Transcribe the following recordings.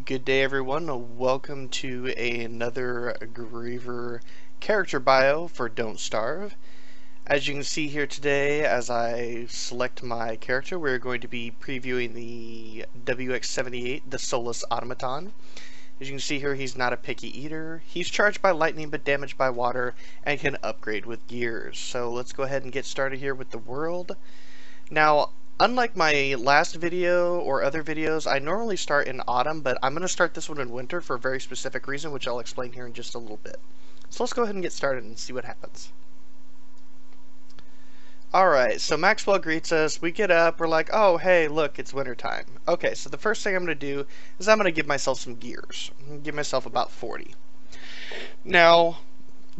Good day, everyone. Welcome to another Griever character bio for Don't Starve. As you can see here today, as I select my character, we're going to be previewing the WX-78, the Soulless Automaton. As you can see here, he's not a picky eater. He's charged by lightning but damaged by water and can upgrade with gears. So let's go ahead and get started here with the world. Now, unlike my last video or other videos, I normally start in autumn, but I'm going to start this one in winter for a very specific reason, which I'll explain here in just a little bit. So let's go ahead and get started and see what happens. Alright, so Maxwell greets us, we get up, we're like, oh hey, look, it's wintertime. Okay, so the first thing I'm going to do is I'm going to give myself some gears. I'm going to give myself about 40. Now,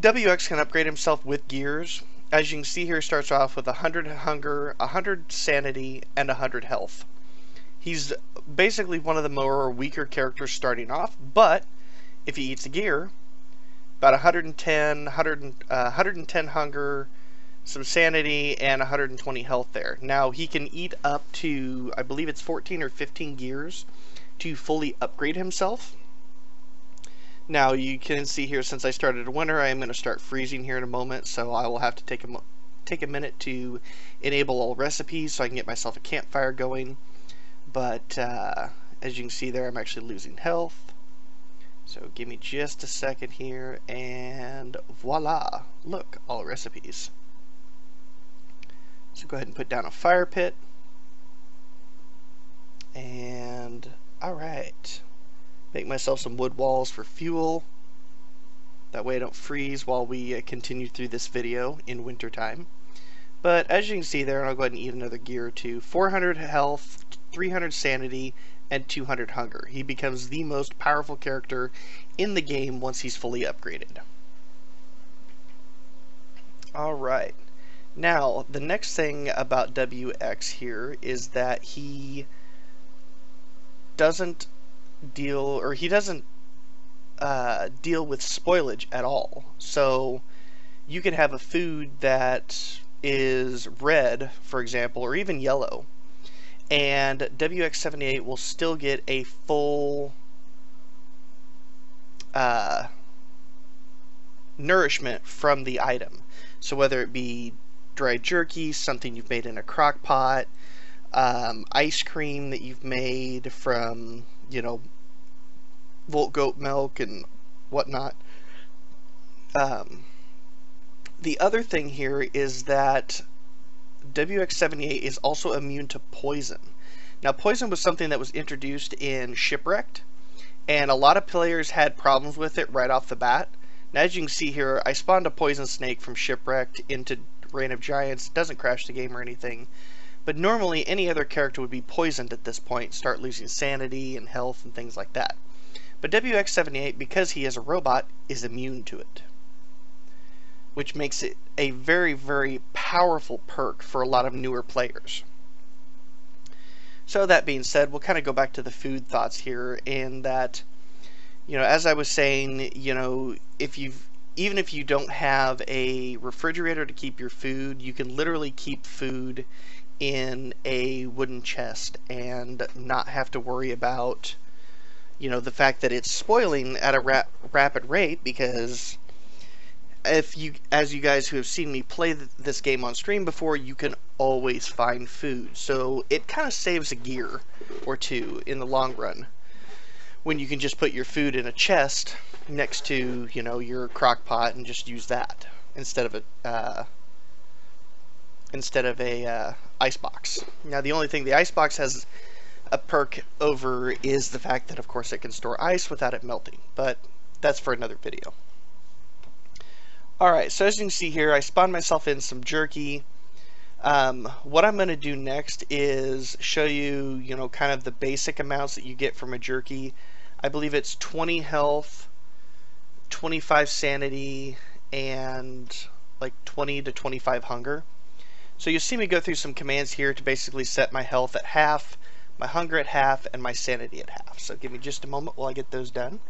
WX can upgrade himself with gears. As you can see here, starts off with 100 hunger, 100 sanity, and 100 health. He's basically one of the more weaker characters starting off, but if he eats a gear, about 110 hunger, some sanity, and 120 health there. Now, he can eat up to, I believe it's 14 or 15 gears to fully upgrade himself. Now, you can see here, since I started in winter, I am going to start freezing here in a moment, so I will have to take a minute to enable all recipes so I can get myself a campfire going. But, as you can see there, I'm actually losing health. So give me just a second here, and voila! Look, all recipes. So go ahead and put down a fire pit. And, alright. Make myself some wood walls for fuel. That way I don't freeze while we continue through this video in winter time. But as you can see there, I'll go ahead and eat another gear or two. 400 health, 300 sanity, and 200 hunger. He becomes the most powerful character in the game once he's fully upgraded. Alright. Now, the next thing about WX here is that he doesn't deal with spoilage at all. So you could have a food that is red, for example, or even yellow, and WX-78 will still get a full nourishment from the item. So whether it be dry jerky, something you've made in a crock pot, ice cream that you've made from, you know, Volt goat milk and whatnot. The other thing here is that WX-78 is also immune to poison. Now, poison was something that was introduced in Shipwrecked, and a lot of players had problems with it right off the bat. Now, as you can see here, I spawned a poison snake from Shipwrecked into Reign of Giants. It doesn't crash the game or anything, but normally any other character would be poisoned at this point, start losing sanity and health and things like that. But WX-78, because he is a robot, is immune to it, which makes it a very, very powerful perk for a lot of newer players. So that being said, we'll kind of go back to the food thoughts here, in that, you know, as I was saying, you know, even if you don't have a refrigerator to keep your food, you can literally keep food in a wooden chest and not have to worry about, you know, the fact that it's spoiling at a rapid rate, because as you guys who have seen me play this game on stream before, you can always find food. So it kind of saves a gear or two in the long run when you can just put your food in a chest next to, you know, your crock pot and just use that instead of a icebox. Now, the only thing the icebox has a perk over is the fact that, of course, it can store ice without it melting, but that's for another video. Alright, so as you can see here, I spawned myself in some jerky. What I'm going to do next is show you, you know, kind of the basic amounts that you get from a jerky. I believe it's 20 health, 25 sanity, and like 20 to 25 hunger. So you'll see me go through some commands here to basically set my health at half, my hunger at half, and my sanity at half. So give me just a moment while I get those done.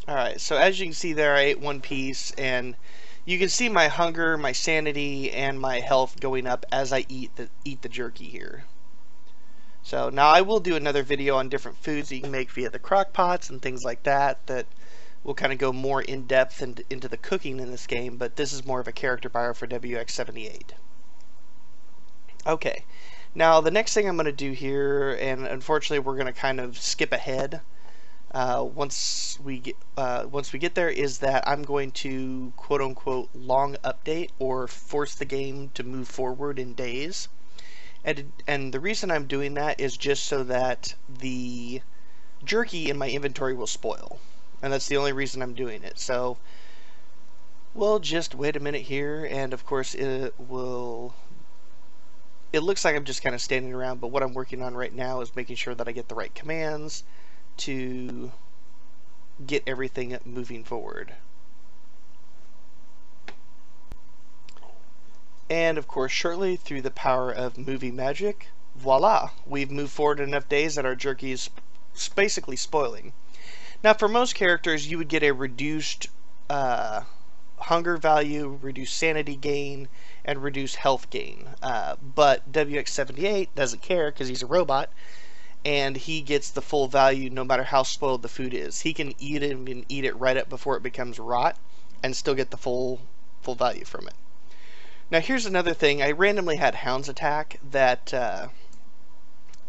Alright, so as you can see there, I ate one piece, and you can see my hunger, my sanity, and my health going up as I eat the jerky here. So now I will do another video on different foods that you can make via the crock pots and things like that will kind of go more in depth into the cooking in this game, but this is more of a character bio for WX78. Okay, now the next thing I'm going to do here, and unfortunately we're going to kind of skip ahead once we get there, is that I'm going to quote unquote long update or force the game to move forward in days. And the reason I'm doing that is just so that the jerky in my inventory will spoil. And that's the only reason I'm doing it. So we'll just wait a minute here, and of course it looks like I'm just kind of standing around, but what I'm working on right now is making sure that I get the right commands to get everything moving forward. And of course, shortly, through the power of movie magic, voila, we've moved forward enough days that our jerky is basically spoiling. Now, for most characters, you would get a reduced hunger value, reduced sanity gain, and reduced health gain. But WX78 doesn't care because he's a robot, and he gets the full value no matter how spoiled the food is. He can eat it and eat it right up before it becomes rot and still get the full value from it. Now here's another thing. I randomly had Hounds attack that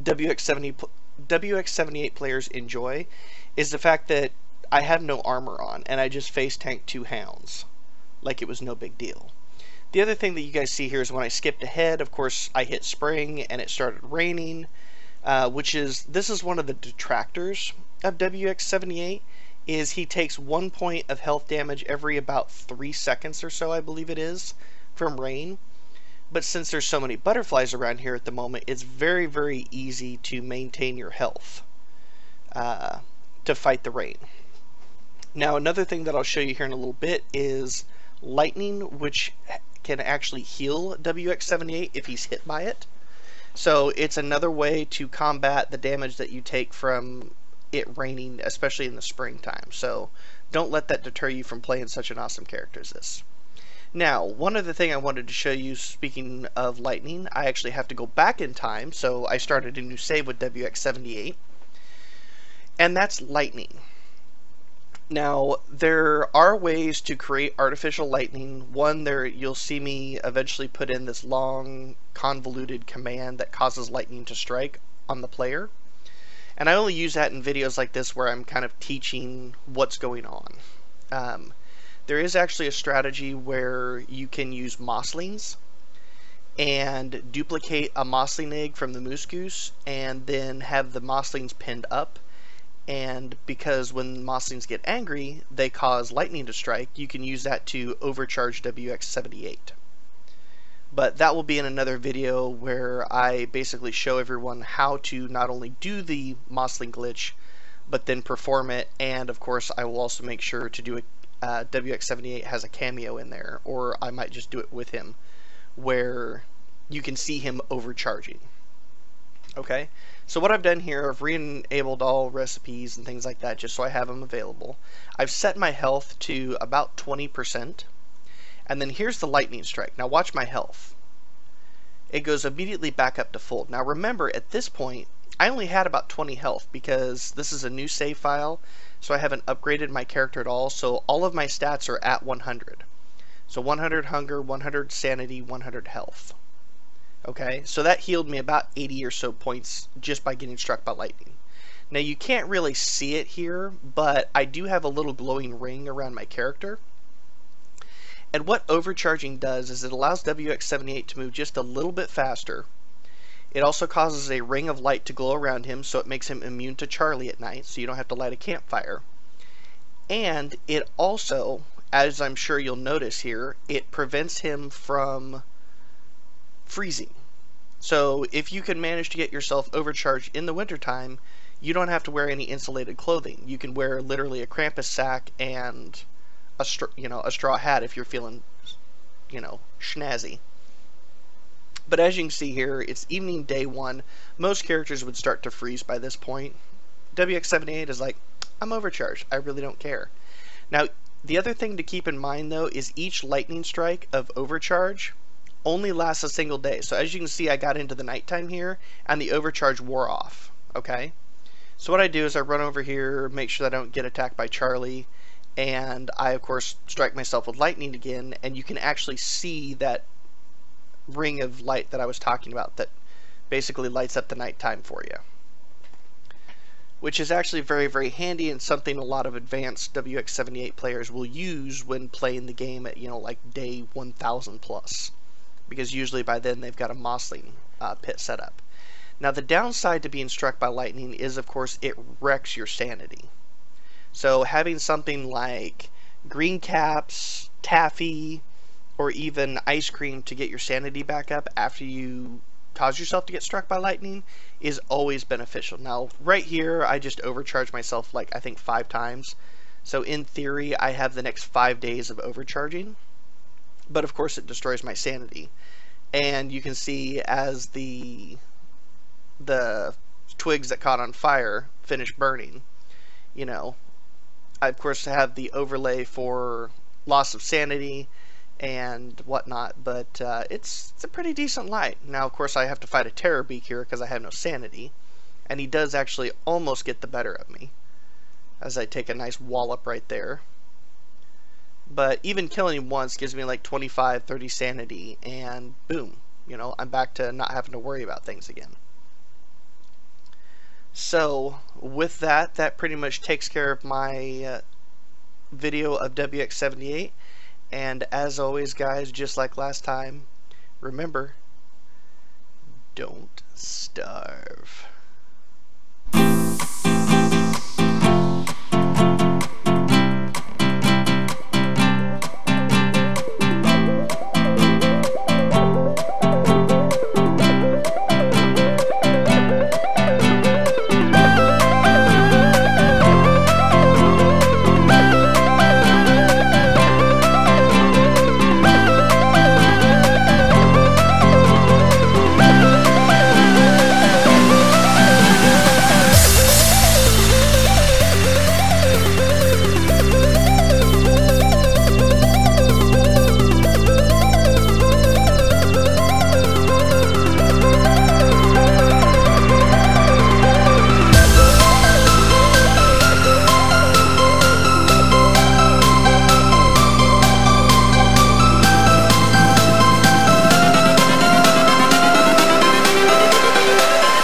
WX78 players enjoy, is the fact that I have no armor on and I just face tanked 2 Hounds like it was no big deal. The other thing that you guys see here is when I skipped ahead, of course I hit spring and it started raining, this is one of the detractors of WX78, is he takes 1 point of health damage every about 3 seconds or so, I believe it is, from rain. But since there's so many butterflies around here at the moment, it's very, very easy to maintain your health to fight the rain. Now another thing that I'll show you here in a little bit is lightning, which can actually heal WX78 if he's hit by it. So it's another way to combat the damage that you take from it raining, especially in the springtime. So don't let that deter you from playing such an awesome character as this. Now, one other thing I wanted to show you, speaking of lightning, I actually have to go back in time, so I started a new save with WX78, and that's lightning. Now, there are ways to create artificial lightning. One, there you'll see me eventually put in this long, convoluted command that causes lightning to strike on the player, and I only use that in videos like this where I'm kind of teaching what's going on. There is actually a strategy where you can use mosslings and duplicate a mossling egg from the moose goose and then have the mosslings pinned up, and because when mosslings get angry they cause lightning to strike, you can use that to overcharge WX78. But that will be in another video where I basically show everyone how to not only do the mossling glitch but then perform it, and of course I will also make sure to do it. WX78 has a cameo in there, or I might just do it with him, where you can see him overcharging. Okay, so what I've done here, I've re-enabled all recipes and things like that just so I have them available. I've set my health to about 20%, and then here's the lightning strike. Now watch my health. It goes immediately back up to full. Now remember, at this point, I only had about 20 health because this is a new save file, so I haven't upgraded my character at all, so all of my stats are at 100. So 100 hunger, 100 sanity, 100 health. Okay, so that healed me about 80 or so points just by getting struck by lightning. Now you can't really see it here, but I do have a little glowing ring around my character. And what overcharging does is it allows WX78 to move just a little bit faster. It also causes a ring of light to glow around him, so it makes him immune to Charlie at night, so you don't have to light a campfire. And it also, as I'm sure you'll notice here, it prevents him from freezing. So if you can manage to get yourself overcharged in the wintertime, you don't have to wear any insulated clothing. You can wear literally a Krampus sack and a straw hat if you're feeling, schnazzy. But as you can see here, it's evening day 1. Most characters would start to freeze by this point. WX78 is like, I'm overcharged. I really don't care. Now, the other thing to keep in mind though is each lightning strike of overcharge only lasts a single day. So as you can see, I got into the nighttime here and the overcharge wore off. Okay, so what I do is I run over here, make sure that I don't get attacked by Charlie, and I of course strike myself with lightning again, and you can actually see that ring of light that I was talking about that basically lights up the nighttime for you, which is actually very, very handy and something a lot of advanced WX78 players will use when playing the game at, you know, like day 1000 plus, because usually by then they've got a mossling pit set up. Now the downside to being struck by lightning is, of course, it wrecks your sanity. So having something like green caps, taffy, or even ice cream to get your sanity back up after you cause yourself to get struck by lightning is always beneficial. Now right here I just overcharged myself like I think 5 times. So in theory I have the next 5 days of overcharging, but of course it destroys my sanity. And you can see as the twigs that caught on fire finish burning, you know, I of course have the overlay for loss of sanity and whatnot, but it's a pretty decent light. Now of course I have to fight a terror beak here because I have no sanity, and he does actually almost get the better of me as I take a nice wallop right there. But even killing him once gives me like 25-30 sanity, and boom, you know, I'm back to not having to worry about things again. So with that, that pretty much takes care of my video of WX78. And as always, guys, just like last time, remember, don't starve.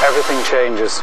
Everything changes.